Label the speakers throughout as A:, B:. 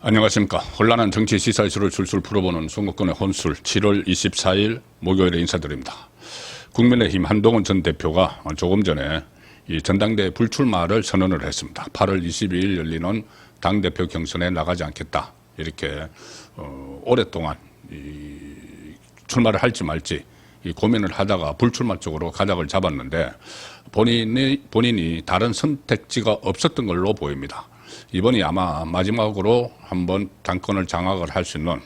A: 안녕하십니까. 혼란한 정치 시사 이슈를 술술 풀어보는 송국권의 혼술 7월 24일 목요일에 인사드립니다. 국민의힘 한동훈 전 대표가 조금 전에 이 전당대회 불출마를 선언을 했습니다. 8월 22일 열리는 당대표 경선에 나가지 않겠다. 이렇게 오랫동안 출마를 할지 말지 고민을 하다가 불출마 쪽으로 가닥을 잡았는데 본인이 다른 선택지가 없었던 걸로 보입니다. 이번이 아마 마지막으로 한번 당권을 장악을 할 수 있는,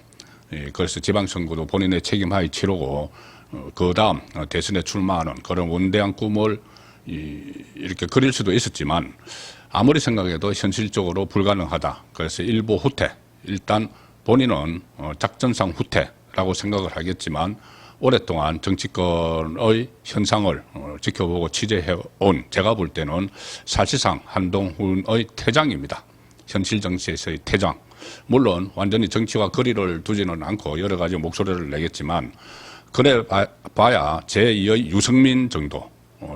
A: 그래서 지방선거도 본인의 책임하에 치르고 그 다음 대선에 출마하는 그런 원대한 꿈을 이렇게 그릴 수도 있었지만 아무리 생각해도 현실적으로 불가능하다. 그래서 일부 후퇴, 일단 본인은 작전상 후퇴라고 생각을 하겠지만 오랫동안 정치권의 현상을 지켜보고 취재해온 제가 볼 때는 사실상 한동훈의 퇴장입니다. 현실 정치에서의 퇴장. 물론 완전히 정치와 거리를 두지는 않고 여러 가지 목소리를 내겠지만 그래 봐야 제2의 유승민 정도,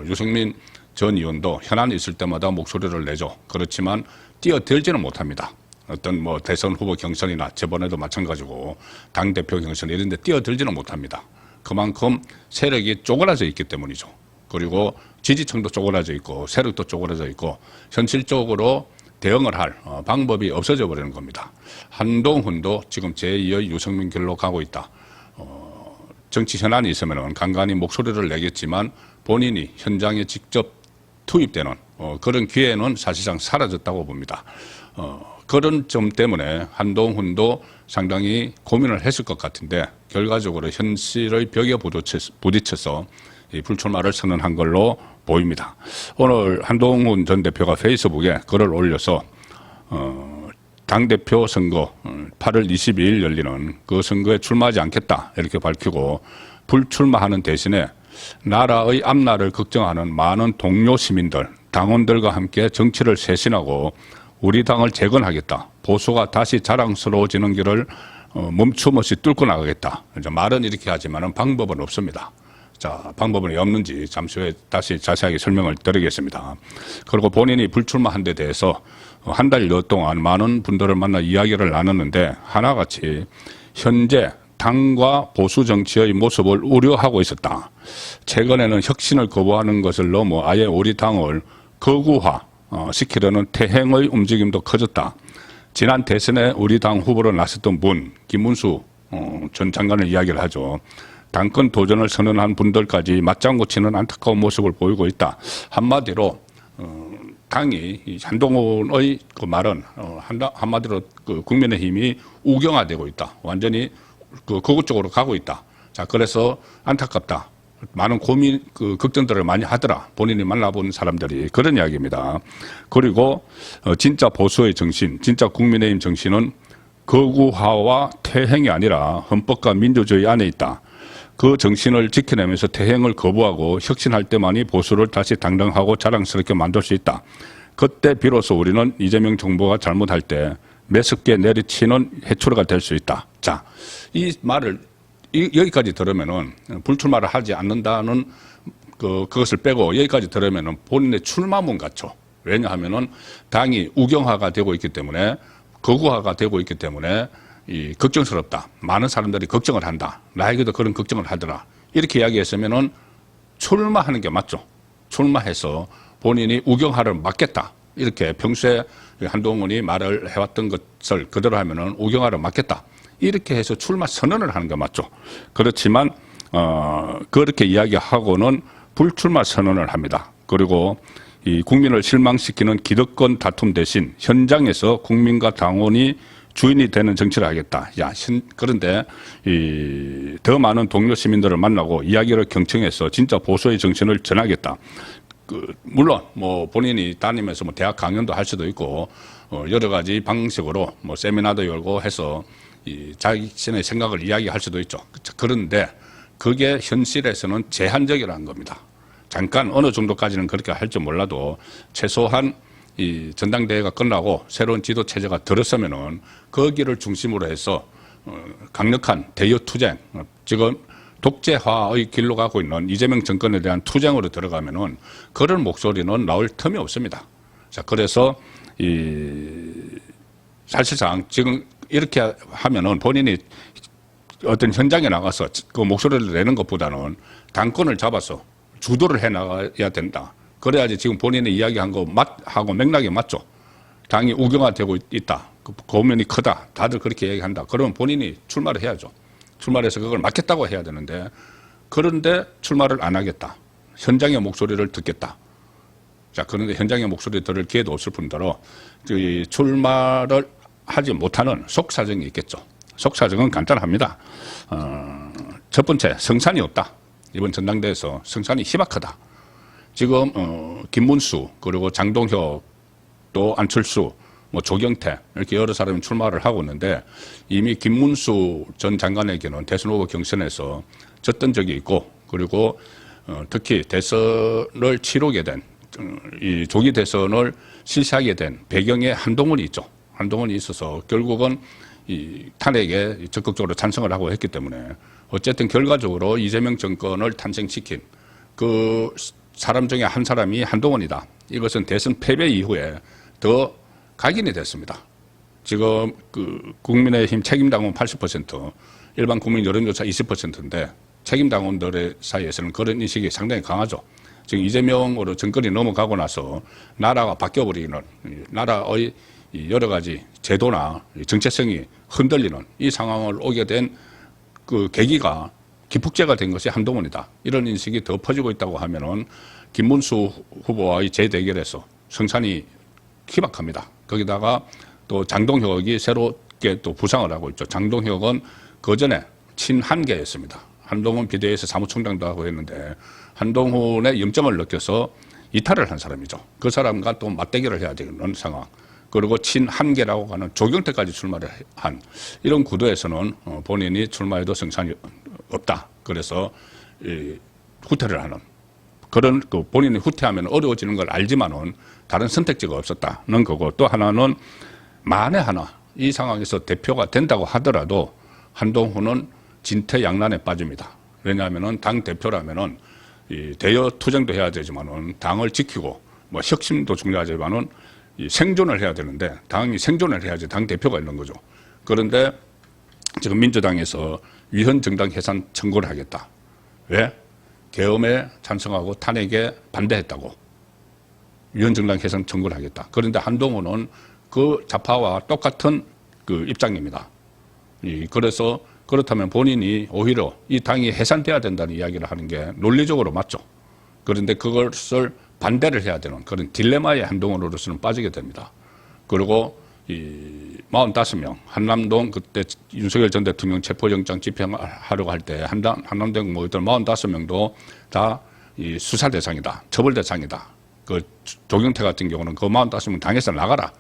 A: 유승민 전 의원도 현안이 있을 때마다 목소리를 내죠. 그렇지만 뛰어들지는 못합니다. 어떤 대선 후보 경선이나 저번에도 마찬가지고 당대표 경선 이런 데 뛰어들지는 못합니다. 그만큼 세력이 쪼그라져 있기 때문이죠. 그리고 지지층도 쪼그라져 있고 세력도 쪼그라져 있고 현실적으로 대응을 할 방법이 없어져 버리는 겁니다. 한동훈도 지금 제2의 유승민 길로 가고 있다. 정치 현안이 있으면 간간히 목소리를 내겠지만 본인이 현장에 직접 투입되는 그런 기회는 사실상 사라졌다고 봅니다. 그런 점 때문에 한동훈도 상당히 고민을 했을 것 같은데 결과적으로 현실의 벽에 부딪혀서 이 불출마를 선언한 걸로 보입니다. 오늘 한동훈 전 대표가 페이스북에 글을 올려서 당대표 선거 8월 22일 열리는 그 선거에 출마하지 않겠다 이렇게 밝히고 불출마하는 대신에 나라의 앞날을 걱정하는 많은 동료 시민들, 당원들과 함께 정치를 쇄신하고 우리 당을 재건하겠다. 보수가 다시 자랑스러워지는 길을 멈춤없이 뚫고 나가겠다. 말은 이렇게 하지만 방법은 없습니다. 자, 방법은 왜 없는지 잠시 후에 다시 자세하게 설명을 드리겠습니다. 그리고 본인이 불출마한 데 대해서 한 달여 동안 많은 분들을 만나 이야기를 나눴는데 하나같이 현재 당과 보수 정치의 모습을 우려하고 있었다. 최근에는 혁신을 거부하는 것을 넘어 아예 우리 당을 거구화 시키려는 태행의 움직임도 커졌다. 지난 대선에 우리 당 후보로 나섰던 분, 김문수 전 장관을 이야기를 하죠. 당권 도전을 선언한 분들까지 맞장구 치는 안타까운 모습을 보이고 있다. 한마디로 당이 한동훈의 그 말은 한마디로 그 국민의힘이 우경화되고 있다. 완전히 그것 쪽으로 가고 있다. 자, 그래서 안타깝다. 많은 고민, 걱정들을 많이 하더라. 본인이 만나본 사람들이. 그런 이야기입니다. 그리고, 진짜 보수의 정신, 진짜 국민의힘 정신은 거구화와 퇴행이 아니라 헌법과 민주주의 안에 있다. 그 정신을 지켜내면서 퇴행을 거부하고 혁신할 때만이 보수를 다시 당당하고 자랑스럽게 만들 수 있다. 그때 비로소 우리는 이재명 정부가 잘못할 때 매섭게 내리치는 해초리가 될 수 있다. 자, 이 말을 여기까지 들으면은 불출마를 하지 않는다는 그것을 빼고 여기까지 들으면은 본인의 출마문 같죠. 왜냐하면은 당이 우경화가 되고 있기 때문에 거구화가 되고 있기 때문에 걱정스럽다. 많은 사람들이 걱정을 한다. 나에게도 그런 걱정을 하더라. 이렇게 이야기했으면은 출마하는 게 맞죠. 출마해서 본인이 우경화를 막겠다. 이렇게 평소에 한동훈이 말을 해왔던 것을 그대로 하면은 우경화를 막겠다. 이렇게 해서 출마 선언을 하는 게 맞죠. 그렇지만 그렇게 이야기하고는 불출마 선언을 합니다. 그리고 이 국민을 실망시키는 기득권 다툼 대신 현장에서 국민과 당원이 주인이 되는 정치를 하겠다. 그런데 더 많은 동료 시민들을 만나고 이야기를 경청해서 진짜 보수의 정신을 전하겠다. 물론 본인이 다니면서 대학 강연도 할 수도 있고 여러 가지 방식으로 세미나도 열고 해서 자신의 생각을 이야기할 수도 있죠. 그런데 그게 현실에서는 제한적이라는 겁니다. 잠깐 어느 정도까지는 그렇게 할지 몰라도 최소한 이 전당대회가 끝나고 새로운 지도 체제가 들었으면은 거기를 중심으로 해서 강력한 대여 투쟁, 지금 독재화의 길로 가고 있는 이재명 정권에 대한 투쟁으로 들어가면은 그런 목소리는 나올 틈이 없습니다. 자, 그래서 사실상 지금 이렇게 하면은 본인이 어떤 현장에 나가서 그 목소리를 내는 것보다는 당권을 잡아서 주도를 해 나가야 된다. 그래야지 지금 본인이 이야기한 거 하고 맥락이 맞죠. 당이 우경화되고 있다. 그 고민이 크다. 다들 그렇게 얘기한다. 그러면 본인이 출마를 해야죠. 출마를 해서 그걸 맞겠다고 해야 되는데, 그런데 출마를 안 하겠다. 현장의 목소리를 듣겠다. 자, 그런데 현장의 목소리 들을 기회도 없을 뿐더러 이 출마를 하지 못하는 속사정이 있겠죠. 속사정은 간단합니다. 첫 번째, 성산이 없다. 이번 전당대회에서 성산이 희박하다. 지금 김문수 그리고 장동혁 또 안철수 뭐 조경태 이렇게 여러 사람이 출마를 하고 있는데, 이미 김문수 전 장관에게는 대선 후보 경선에서 졌던 적이 있고, 그리고 특히 대선을 치르게 된 이 조기 대선을 실시하게 된 배경에 한동훈이 있죠. 한동훈이 있어서 결국은 이 탄핵에 적극적으로 찬성을 하고 했기 때문에 어쨌든 결과적으로 이재명 정권을 탄생시킨 그 사람 중에 한 사람이 한동훈이다. 이것은 대선 패배 이후에 더 각인이 됐습니다. 지금 그 국민의힘 책임당원 80%, 일반 국민 여론조사 20%인데 책임당원들의 사이에서는 그런 인식이 상당히 강하죠. 지금 이재명으로 정권이 넘어가고 나서 나라가 바뀌어버리는, 나라의 여러 가지 제도나 정체성이 흔들리는 이 상황을 오게 된 그 계기가 기폭제가 된 것이 한동훈이다. 이런 인식이 더 퍼지고 있다고 하면은 김문수 후보와의 재대결에서 성산이 희박합니다. 거기다가 또 장동혁이 새롭게 또 부상을 하고 있죠. 장동혁은 그 전에 친한계였습니다. 한동훈 비대위에서 사무총장도 하고 했는데 한동훈의 영점을 느껴서 이탈을 한 사람이죠. 그 사람과 또 맞대결을 해야 되는 상황. 그리고 친한계라고 하는 조경태까지 출마를 한 이런 구도에서는 본인이 출마해도 성산이 없다. 그래서 후퇴를 하는 그런 그 본인이 후퇴하면 어려워지는 걸 알지만은 다른 선택지가 없었다는 거고, 또 하나는 만에 하나 이 상황에서 대표가 된다고 하더라도 한동훈은 진퇴양난에 빠집니다. 왜냐하면은 당 대표라면은 이 대여 투쟁도 해야 되지만은 당을 지키고 뭐 혁신도 중요하지만은 이 생존을 해야 되는데 당이 생존을 해야지 당 대표가 있는 거죠. 그런데 지금 민주당에서 위헌 정당 해산 청구를 하겠다. 왜? 계엄에 찬성하고 탄핵에 반대했다고 위헌 정당 해산 청구를 하겠다. 그런데 한동훈은 그 좌파와 똑같은 그 입장입니다. 그래서 그렇다면 본인이 오히려 이 당이 해산돼야 된다는 이야기를 하는 게 논리적으로 맞죠. 그런데 그것을 반대를 해야 되는 그런 딜레마의 한동훈으로서는 빠지게 됩니다. 그리고 이 45명 한남동 그때 윤석열 전 대통령 체포영장 집행하려고 할 때 한남동 모이들 45명도 다 이 수사 대상이다, 처벌 대상이다. 그 조경태 같은 경우는 그 45명 당에서 나가라,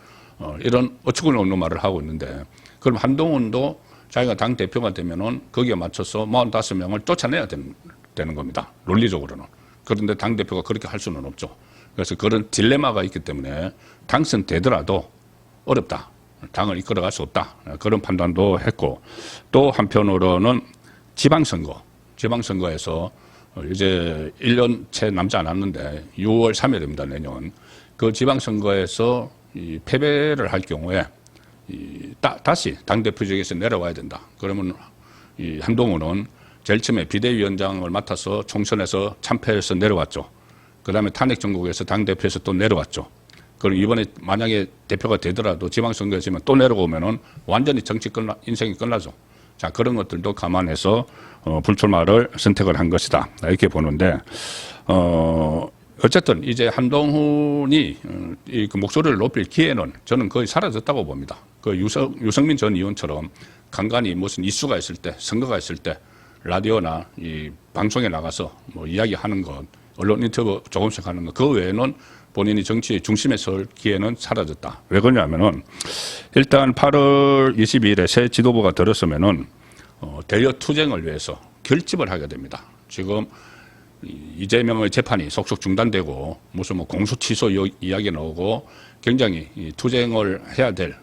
A: 이런 어처구니 없는 말을 하고 있는데, 그럼 한동훈도 자기가 당 대표가 되면은 거기에 맞춰서 45명을 쫓아내야 되는 겁니다. 논리적으로는. 그런데 당 대표가 그렇게 할 수는 없죠. 그래서 그런 딜레마가 있기 때문에 당선되더라도 어렵다. 당을 이끌어갈 수 없다. 그런 판단도 했고, 또 한편으로는 지방선거에서 이제 1년 채 남지 않았는데 6월 3일입니다. 내년. 그 지방선거에서 이 패배를 할 경우에 다시 당대표직에서 내려와야 된다. 그러면 이 한동훈은 제일 처음에 비대위원장을 맡아서 총선에서 참패해서 내려왔죠. 그 다음에 탄핵 정국에서 당대표에서 또 내려왔죠. 그럼 이번에 만약에 대표가 되더라도 지방선거에서 또 내려오면은 완전히 인생이 끝나죠. 자, 그런 것들도 감안해서 불출마를 선택을 한 것이다. 이렇게 보는데, 어쨌든 이제 한동훈이 그 목소리를 높일 기회는 저는 거의 사라졌다고 봅니다. 그 유승민 전 의원처럼 간간히 무슨 이슈가 있을 때, 선거가 있을 때 라디오나 이 방송에 나가서 뭐 이야기하는 것, 언론 인터뷰 조금씩 하는 것, 그 외에는 본인이 정치의 중심에 설 기회는 사라졌다. 왜 그러냐면은 일단 8월 22일에 새 지도부가 들었으면은 대여 투쟁을 위해서 결집을 하게 됩니다. 지금 이재명의 재판이 속속 중단되고 무슨 뭐 공소 취소 이야기 나오고 굉장히 투쟁을 해야 될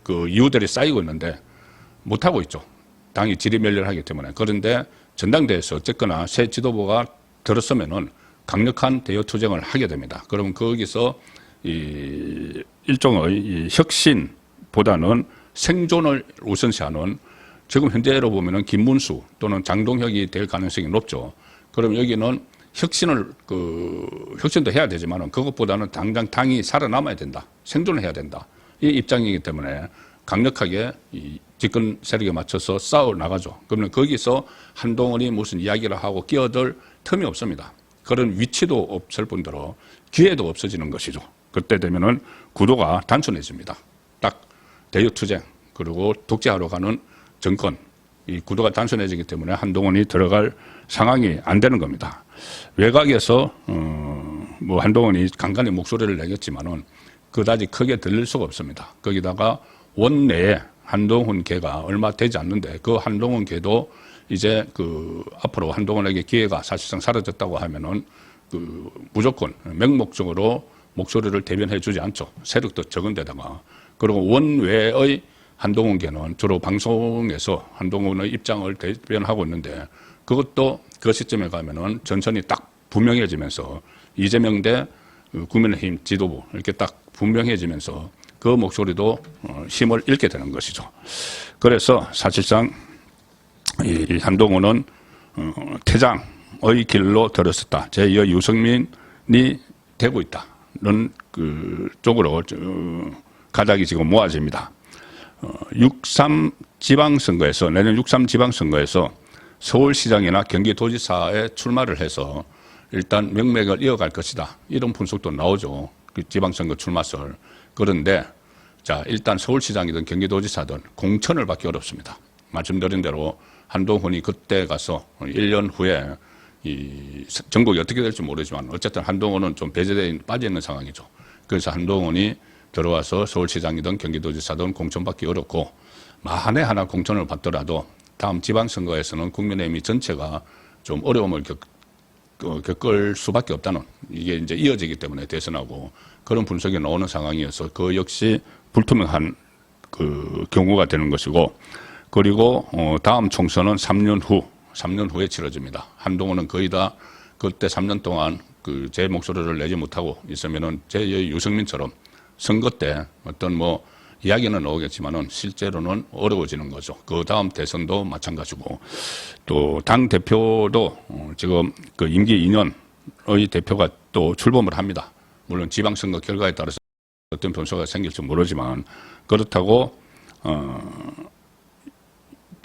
A: 그 이유들이 쌓이고 있는데 못하고 있죠. 당이 지리멸렬하기 때문에. 그런데 전당대회에서 어쨌거나 새 지도부가 들었으면은 강력한 대여 투쟁을 하게 됩니다. 그러면 거기서 일종의 혁신 보다는 생존을 우선시하는 지금 현재로 보면은 김문수 또는 장동혁이 될 가능성이 높죠. 그럼 여기는 혁신도 해야 되지만은 그것보다는 당장 당이 살아남아야 된다. 생존을 해야 된다. 이 입장이기 때문에 강력하게 이 집권 세력에 맞춰서 싸워 나가죠. 그러면 거기서 한동훈이 무슨 이야기를 하고 끼어들 틈이 없습니다. 그런 위치도 없을 뿐더러 기회도 없어지는 것이죠. 그때 되면은 구도가 단순해집니다. 딱 대유투쟁 그리고 독재하러 가는 정권 이 구도가 단순해지기 때문에 한동훈이 들어갈 상황이 안 되는 겁니다. 외곽에서 뭐 한동훈이 간간히 목소리를 내겠지만은 그다지 크게 들릴 수가 없습니다. 거기다가 원내에 한동훈계가 얼마 되지 않는데 그 한동훈계도 이제 앞으로 한동훈에게 기회가 사실상 사라졌다고 하면은 무조건 맹목적으로 목소리를 대변해 주지 않죠. 세력도 적은 데다가. 그리고 원외의 한동훈계는 주로 방송에서 한동훈의 입장을 대변하고 있는데 그것도 그 시점에 가면은 전선이 딱 분명해지면서 이재명 대 국민의힘 지도부 이렇게 딱 분명해지면서 그 목소리도 힘을 잃게 되는 것이죠. 그래서 사실상 이 한동훈은 퇴장의 길로 들어섰다. 제2의 유승민이 되고 있다는 쪽으로 가닥이 지금 모아집니다. 6.3 지방선거에서 내년 6.3 지방선거에서 서울시장이나 경기도지사에 출마를 해서 일단 명맥을 이어갈 것이다. 이런 분석도 나오죠. 지방선거 출마설. 그런데 자 일단 서울시장이든 경기도지사든 공천을 받기 어렵습니다. 말씀드린 대로 한동훈이 그때 가서 1년 후에 이 전국이 어떻게 될지 모르지만 어쨌든 한동훈은 좀 배제돼 빠져 있는 상황이죠. 그래서 한동훈이 들어와서 서울시장이든 경기도지사든 공천받기 어렵고 만에 하나 공천을 받더라도 다음 지방선거에서는 국민의힘이 전체가 좀 어려움을 겪을 수밖에 없다는 이게 이제 이어지기 때문에 대선하고 그런 분석이 나오는 상황이어서 그 역시 불투명한 경우가 되는 것이고 그리고 다음 총선은 3년 후에 치러집니다. 한동훈은 거의 다 그때 3년 동안 제 목소리를 내지 못하고 있으면은 제2의 유승민처럼 선거 때 어떤 뭐 이야기는 나오겠지만은 실제로는 어려워지는 거죠. 그 다음 대선도 마찬가지고 또 당 대표도 지금 임기 2년의 대표가 또 출범을 합니다. 물론 지방선거 결과에 따라서 어떤 변수가 생길지 모르지만 그렇다고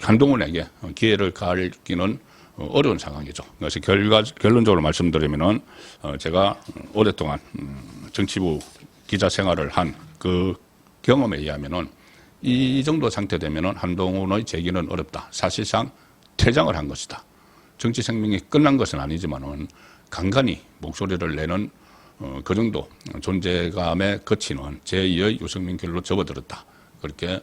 A: 한동훈에게 기회를 가하기는 어려운 상황이죠. 그래서 결론적으로 말씀드리면은 제가 오랫동안 정치부 기자 생활을 한 그 경험에 의하면은 이 정도 상태 되면은 한동훈의 재기는 어렵다. 사실상 퇴장을 한 것이다. 정치 생명이 끝난 것은 아니지만은 간간히 목소리를 내는 그 정도 존재감에 그치는 제2의 유승민 길로 접어들었다. 그렇게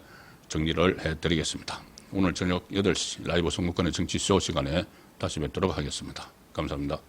A: 정리를 해드리겠습니다. 오늘 저녁 8시 라이브 선거권의 정치쇼 시간에 다시 뵙도록 하겠습니다. 감사합니다.